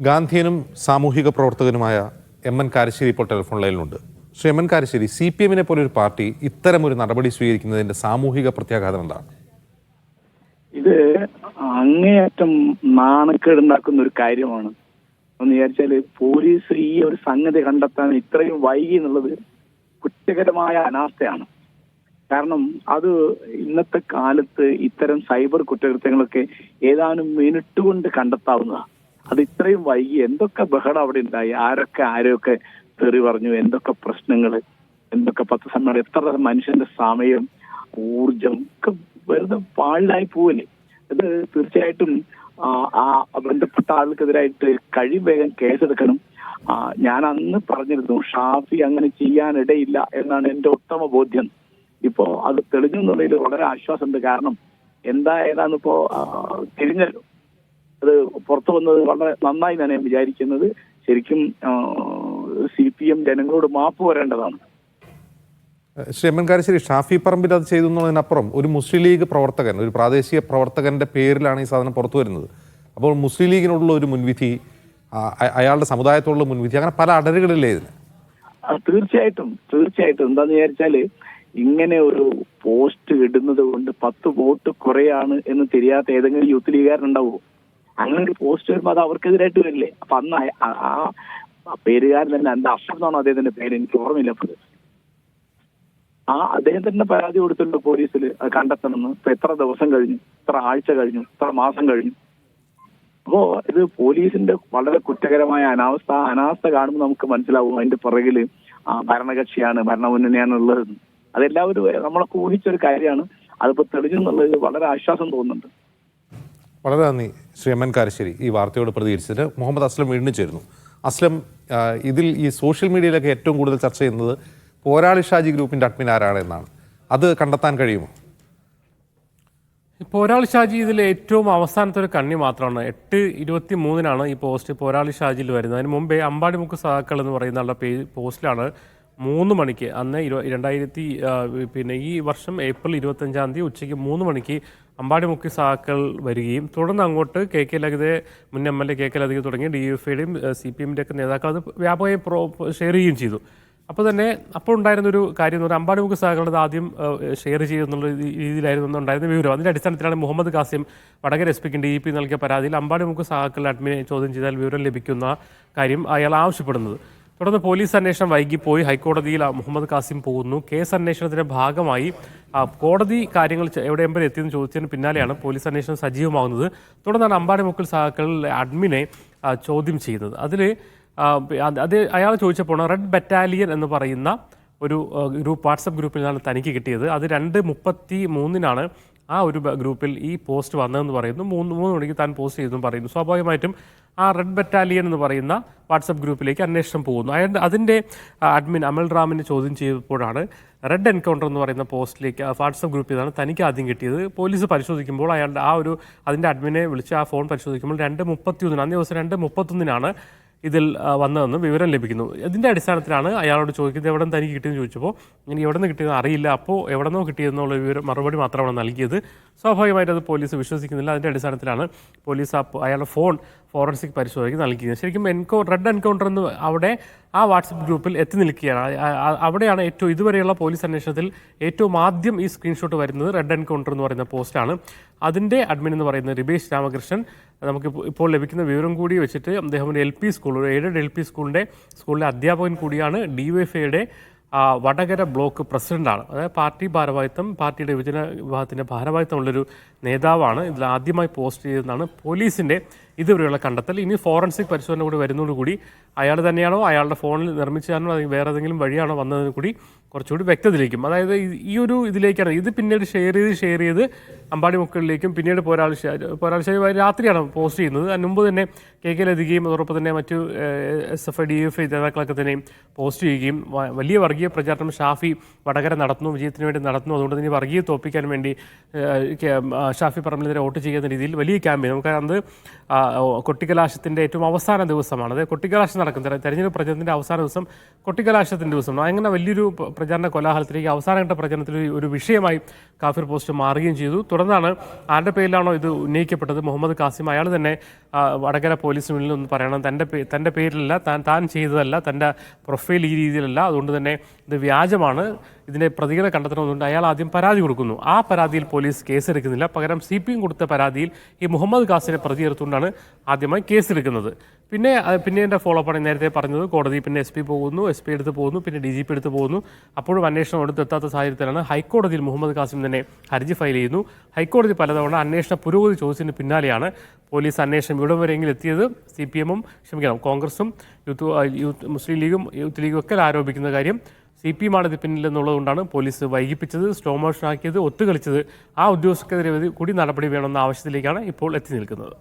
ഗാന്ധിയനും സാമൂഹിക പ്രവർത്തകനുമായ M N Karassery ഇപ്പോൾ ടെലിഫോൺ ലൈനിലുണ്ട്. ശ്രീ എം എൻ കാരശ്ശേരി, CPM-നെ പോലെ ഒരു പാർട്ടി ഇത്തരമൊരു നടപടി സ്വീകരിക്കുന്നതിന്റെ സാമൂഹിക പ്രത്യാഘാതം എന്താണ്? ഇത് അങ്ങേയറ്റം നാണക്കേടുണ്ടാക്കുന്ന ഒരു കാര്യമാണ്. എന്ന് വിചാരിച്ചാല് പോലീസ് ഈ ഒരു സംഗതി കണ്ടെത്താൻ ഇത്രയും വൈകി എന്നുള്ളത് കുറ്റകരമായ അനാസ്ഥയാണ്. കാരണം അത് ഇന്നത്തെ കാലത്ത് ഇത്തരം സൈബർ കുറ്റകൃത്യങ്ങളൊക്കെ ഏതാനും മിനിറ്റ് കൊണ്ട് കണ്ടെത്താവുന്നതാണ്. അത് ഇത്രയും വൈകി എന്തൊക്കെ ബഹളം അവിടെ ഉണ്ടായി, ആരൊക്കെ തെറി പറഞ്ഞു, എന്തൊക്കെ പ്രശ്നങ്ങൾ, എന്തൊക്കെ പത്രസമ്മേളനം, എത്ര മനുഷ്യന്റെ സമയം, ഊർജം ഒക്കെ വെറുതെ പാഴിലായി പോവല്ലേ. ഇത് തീർച്ചയായിട്ടും ആ ബന്ധപ്പെട്ട ആൾക്കെതിരായിട്ട് കഴിയും വേഗം കേസെടുക്കണം. ഞാൻ അന്ന് പറഞ്ഞിരുന്നു ഷാഫി അങ്ങനെ ചെയ്യാനിടയില്ല എന്നാണ് എന്റെ ഉത്തമ ബോധ്യം. ഇപ്പോ അത് തെളിഞ്ഞു എന്നുള്ളതിൽ വളരെ ആശ്വാസമുണ്ട്. കാരണം ഏതാന്നിപ്പോ തിരിഞ്ഞല്ലോ, അത് പുറത്തു വന്നത് വളരെ നന്നായി ഞാൻ വിചാരിക്കുന്നത്. ശരിക്കും CPM ജനങ്ങളോട് മാപ്പ് വരേണ്ടതാണ്. ശ്രീ എം എൻ കാരശ്ശേരി, ഷാഫി പറമ്പിൽ അത് ചെയ്തു എന്നതിനപ്പുറം ഒരു മുസ്ലിം ലീഗ് പ്രവർത്തകൻ, ഒരു പ്രാദേശിക പ്രവർത്തകന്റെ പേരിലാണ് ഈ സാധനം പുറത്തു വരുന്നത്. അപ്പോൾ മുസ്ലിം ലീഗിനോടുള്ള ഒരു മുൻവിധി, അയാളുടെ സമുദായത്തോടുള്ള മുൻവിധി, അങ്ങനെ പല അടരുകളില്ലേ ഇതിന്? തീർച്ചയായിട്ടും എന്താന്ന് വിചാരിച്ചാല് ഇങ്ങനെ ഒരു പോസ്റ്റ് ഇടുന്നത് കൊണ്ട് 10 വോട്ട് കുറയാണ് എന്ന് தெரியாത്ത ഏതെങ്കിലും യൂത്ത് ലീഗുകാരനുണ്ടാവുമോ? അങ്ങനെ ഒരു പോസ്റ്റ് വരുമ്പോൾ അത് അവർക്കെതിരായിട്ട് വരില്ലേ? അപ്പൊ അന്ന് ആ പേരുകാരൻ തന്നെ, എന്താ അഫ്സെന്നാണോ അദ്ദേഹത്തിന്റെ പേര്, എനിക്ക് ഓർമ്മയില്ല. അദ്ദേഹം തന്നെ പരാതി കൊടുത്തിട്ടുണ്ട് പോലീസിൽ അത് കണ്ടെത്തണമെന്ന്. ഇപ്പൊ എത്ര ദിവസം കഴിഞ്ഞു, എത്ര ആഴ്ച കഴിഞ്ഞു, എത്ര മാസം കഴിഞ്ഞു. അപ്പോ ഇത് പോലീസിന്റെ വളരെ കുറ്റകരമായ അനാസ്ഥ കാണുമ്പോൾ നമുക്ക് മനസ്സിലാവും അതിന്റെ പുറകില് ഭരണകക്ഷിയാണ്, ഭരണമുന്നണിയാണുള്ളത്. അതെല്ലാവരും നമ്മളൊക്കെ ഊഹിച്ചൊരു കാര്യമാണ്. അതിപ്പോ തെളിഞ്ഞെന്നുള്ളത് വളരെ ആശ്വാസം തോന്നുന്നുണ്ട്. വളരെ നന്ദി ശ്രീ എം എൻ കാരശ്ശേരി ഈ വാർത്തയോട് പ്രതികരിച്ചിട്ട്. മുഹമ്മദ് അസ്ലം വീണ്ടും ചേരുന്നു. അസ്ലം, ഇതിൽ ഈ സോഷ്യൽ മീഡിയയിലൊക്കെ ഏറ്റവും കൂടുതൽ ചർച്ച ചെയ്യുന്നത് പോരാളി ഷാജി ഗ്രൂപ്പിന്റെ അഡ്മിൻ ആരാണ് എന്നാണ്. അത് കണ്ടെത്താൻ കഴിയുമോ? പോരാളി ഷാജി ഇതിൽ ഏറ്റവും അവസാനത്തെ ഒരു കണ്ണി മാത്രമാണ്. 8:23 ഈ പോസ്റ്റ് പോരാളി ഷാജിയിൽ വരുന്നത്. അതിന് മുമ്പേ അമ്പാടിമുക്ക് സഹാക്കൾ എന്ന് പറയുന്ന ആളുടെ പോസ്റ്റിലാണ് 3 മണിക്ക്, അന്ന് 2000 ഈ വർഷം ഏപ്രിൽ 25 ഉച്ചയ്ക്ക് 3 മണിക്ക് അമ്പാടിമുക്ക് സഹാക്കൾ വരികയും തുടർന്ന് അങ്ങോട്ട് KK ലളിതയെ, മുൻ MLA KK ലളിത തുടങ്ങി DUFയുടെയും CPM-ന്റെ ഒക്കെ നേതാക്കൾ അത് വ്യാപകമായി ഷെയർ ചെയ്യുകയും ചെയ്തു. അപ്പോൾ ഉണ്ടായിരുന്നൊരു കാര്യം എന്ന് പറഞ്ഞാൽ അമ്പാടിമുക്ക് സഹാക്കളുടെ ആദ്യം ഷെയർ ചെയ്യുന്നുള്ള രീതിയിലായിരുന്നു ഉണ്ടായിരുന്ന വിവരം. അതിൻ്റെ അടിസ്ഥാനത്തിലാണ് മുഹമ്മദ് കാസിം വടകര SP-ക്ക് DEP നൽകിയ പരാതിയിൽ അമ്പാടിമുക്ക് സഹാക്കളുടെ അഡ്മിനെ ചോദ്യം ചെയ്താൽ വിവരം ലഭിക്കുന്ന കാര്യം അയാൾ ആവശ്യപ്പെടുന്നത്. തുടർന്ന് പോലീസ് അന്വേഷണം വൈകിപ്പോയി ഹൈക്കോടതിയിൽ മുഹമ്മദ് കാസിം പോകുന്നു. കേസ് അന്വേഷണത്തിന്റെ ഭാഗമായി കോടതി കാര്യങ്ങൾ എവിടെയും വരെ എത്തിയെന്ന് ചോദിച്ചതിന് പിന്നാലെയാണ് പോലീസ് അന്വേഷണം സജീവമാകുന്നത്. തുടർന്നാണ് അമ്പാടിമുക്കിൽ സഹാക്കളുടെ അഡ്മിനെ ചോദ്യം ചെയ്യുന്നത്. അത് അയാൾ ചോദിച്ചപ്പോൾ റെഡ് ബറ്റാലിയൻ എന്ന് പറയുന്ന ഒരു വാട്സപ്പ് ഗ്രൂപ്പിൽ നിന്നാണ് തനിക്ക് കിട്ടിയത്. അത് 2:33 ആ ഒരു ഗ്രൂപ്പിൽ ഈ പോസ്റ്റ് വന്നതെന്ന് പറയുന്നു. 3 മണിക്ക് താൻ പോസ്റ്റ് ചെയ്തെന്ന് പറയുന്നു. സ്വാഭാവികമായിട്ടും ആ റെഡ് ബറ്റാലിയൻ എന്ന് പറയുന്ന വാട്സപ്പ് ഗ്രൂപ്പിലേക്ക് അന്വേഷണം പോകുന്നു. അതിൻ്റെ അഡ്മിൻ അമൽ റാമിനെ ചോദ്യം ചെയ്തപ്പോഴാണ് റെഡ് എൻകൗണ്ടർ എന്ന് പറയുന്ന പോസ്റ്റിലേക്ക് വാട്സപ്പ് ഗ്രൂപ്പിൽ നിന്നാണ് തനിക്ക് ആദ്യം കിട്ടിയത്. പോലീസ് പരിശോധിക്കുമ്പോൾ അയാളുടെ അതിൻ്റെ അഡ്മിനെ വിളിച്ച് ആ ഫോൺ പരിശോധിക്കുമ്പോൾ 2:31 അന്നേ ദിവസം 2:31 ഇതിൽ വന്നതെന്ന് വിവരം ലഭിക്കുന്നു. ഇതിൻ്റെ അടിസ്ഥാനത്തിലാണ് അയാളോട് ചോദിക്കുന്നത് എവിടെ നിന്ന് തനിക്ക് കിട്ടിയെന്ന് ചോദിച്ചപ്പോൾ ഇനി എവിടെ നിന്ന് കിട്ടിയെന്ന് അറിയില്ല, അപ്പോൾ എവിടെ നിന്നോ കിട്ടിയെന്നുള്ള മറുപടി മാത്രമാണ് നൽകിയത്. സ്വാഭാവികമായിട്ട് അത് പോലീസ് വിശ്വസിക്കുന്നില്ല. അതിൻ്റെ അടിസ്ഥാനത്തിലാണ് പോലീസ് അയാളുടെ ഫോൺ ഫോറൻസിക് പരിശോധനയ്ക്ക് നൽകിയത്. ശരിക്കും റെഡ് എൻകൗണ്ടർ എന്ന് അവിടെ ആ വാട്സപ്പ് ഗ്രൂപ്പിൽ എത്തി നിൽക്കുകയാണ്. അവിടെയാണ് ഇതുവരെയുള്ള പോലീസ് അന്വേഷണത്തിൽ ഏറ്റവും ആദ്യം ഈ സ്ക്രീൻഷോട്ട് വരുന്നത് റെഡ് എൻകൗണ്ടർ എന്ന് പറയുന്ന പോസ്റ്റാണ്. അതിൻ്റെ അഡ്മിൻ എന്ന് പറയുന്നത് റിബേഷ് രാമകൃഷ്ണൻ. നമുക്ക് ഇപ്പോൾ ലഭിക്കുന്ന വിവരം കൂടി വെച്ചിട്ട് അദ്ദേഹം ഒരു LP സ്കൂൾ, ഒരു എയ്ഡഡ് LP സ്കൂളിലെ അധ്യാപകൻ കൂടിയാണ്. DYFയുടെ വടകര ബ്ലോക്ക് പ്രസിഡന്റാണ്. അതായത് പാർട്ടിയുടെ വിഭജന വിഭാഗത്തിൻ്റെ ഭാരവാഹിത്വമുള്ളൊരു നേതാവാണ്. ഇതിൽ ആദ്യമായി പോസ്റ്റ് ചെയ്തതെന്നാണ് പോലീസിൻ്റെ ഇതുവരെയുള്ള കണ്ടെത്തൽ. ഇനി ഫോറൻസിക് പരിശോധന കൂടി വരുന്നതോടുകൂടി അയാൾ തന്നെയാണോ, അയാളുടെ ഫോണിൽ നിർമ്മിച്ചതാണോ, അല്ലെങ്കിൽ വേറെ ഏതെങ്കിലും വഴിയാണോ വന്നതിന് കൂടി കുറച്ചുകൂടി വ്യക്തതയിലേക്കും. അതായത് ഈ ഒരു ഇതിലേക്കാണ് ഇത് പിന്നീട് ഷെയർ ചെയ്ത് അമ്പാടിമുക്കളിലേക്കും പിന്നീട് പോരാളി രാത്രിയാണ് പോസ്റ്റ് ചെയ്യുന്നത്. അതിന് മുമ്പ് തന്നെ KK ലളിതയും അതോടൊപ്പം തന്നെ മറ്റു SFI DFI നേതാക്കളൊക്കെ തന്നെയും പോസ്റ്റ് ചെയ്യുകയും വലിയ വർഗീയ പ്രചാരണം ഷാഫി വടകര നടത്തുന്നു, വിജയത്തിന് വേണ്ടി നടത്തുന്നു, അതുകൊണ്ട് തന്നെ വർഗീയ തോപ്പിക്കാൻ വേണ്ടി ഷാഫി പറമ്പിലിനെതിരെ വോട്ട് ചെയ്യുന്ന രീതിയിൽ വലിയ ക്യാമ്പയിൻ. നമുക്കത് കൊട്ടിക്കലാശത്തിൻ്റെ ഏറ്റവും അവസാന ദിവസമാണ്. അതായത് കൊട്ടിക്കലാശം നടക്കുന്നത് തെരഞ്ഞെടുപ്പ് പ്രചരണത്തിൻ്റെ അവസാന ദിവസം കൊട്ടിക്കലാശത്തിൻ്റെ ദിവസമാണ്. അങ്ങനെ വലിയൊരു പ്രചാരണ കോലാഹലത്തിലേക്ക് അവസാനഘട്ട പ്രചരണത്തിൽ ഒരു വിഷയമായി കാഫിർ പോസ്റ്റ് മാറുകയും ചെയ്തു. തുടർന്നാണ് ആരുടെ പേരിലാണോ ഇത് ഉന്നയിക്കപ്പെട്ടത്, മുഹമ്മദ് കാസിം, അയാൾ തന്നെ വടകര പോലീസിന് മുന്നിൽ ഒന്ന് പറയണം, തൻ്റെ പേരിലല്ല, താൻ ചെയ്തതല്ല, തൻ്റെ പ്രൊഫൈൽ ഈ രീതിയിലല്ല, അതുകൊണ്ട് തന്നെ ഇത് വ്യാജമാണ്, ഇതിൻ്റെ പ്രതികളെ കണ്ടെത്തണമെന്നുണ്ട്. അയാൾ ആദ്യം പരാതി കൊടുക്കുന്നു. ആ പരാതിയിൽ പോലീസ് കേസെടുക്കുന്നില്ല. പകരം CPM കൊടുത്ത പരാതിയിൽ ഈ മുഹമ്മദ് കാസിനെ പ്രതി ചേർത്തുകൊണ്ടാണ് ആദ്യമായി കേസെടുക്കുന്നത്. പിന്നെ എൻ്റെ ഫോളോ അപ്പാണ് നേരത്തെ പറഞ്ഞത്. കോടതി പിന്നെ SP പോകുന്നു, SP എടുത്ത് പോകുന്നു, പിന്നെ DGP എടുത്ത് പോകുന്നു. അപ്പോഴും അന്വേഷണം എടുത്തെത്താത്ത സാഹചര്യത്തിലാണ് ഹൈക്കോടതിയിൽ മുഹമ്മദ് കാസിം തന്നെ ഹർജി ഫയൽ ചെയ്യുന്നു. ഹൈക്കോടതി പലതവണ അന്വേഷണ പുരോഗതി ചോദിച്ചതിന് പിന്നാലെയാണ് പോലീസ് അന്വേഷണം ഇവിടെ വരെയെങ്കിലും എത്തിയത്. കോൺഗ്രസും മുസ്ലിം ലീഗും യൂത്ത് ലീഗും ഒക്കെ ആരോപിക്കുന്ന കാര്യം CPM ആണ് ഇത് പിന്നിലെന്നുള്ളതുകൊണ്ടാണ് പോലീസ് വൈകിപ്പിച്ചത്, സ്ലോ മോഷൻ ആക്കിയത്, ഒത്തുകളിച്ചത്. ആ ഉദ്യോഗസ്ഥർക്കെതിരെ കൂടി നടപടി വേണമെന്ന ആവശ്യത്തിലേക്കാണ് ഇപ്പോൾ എത്തി നിൽക്കുന്നത്.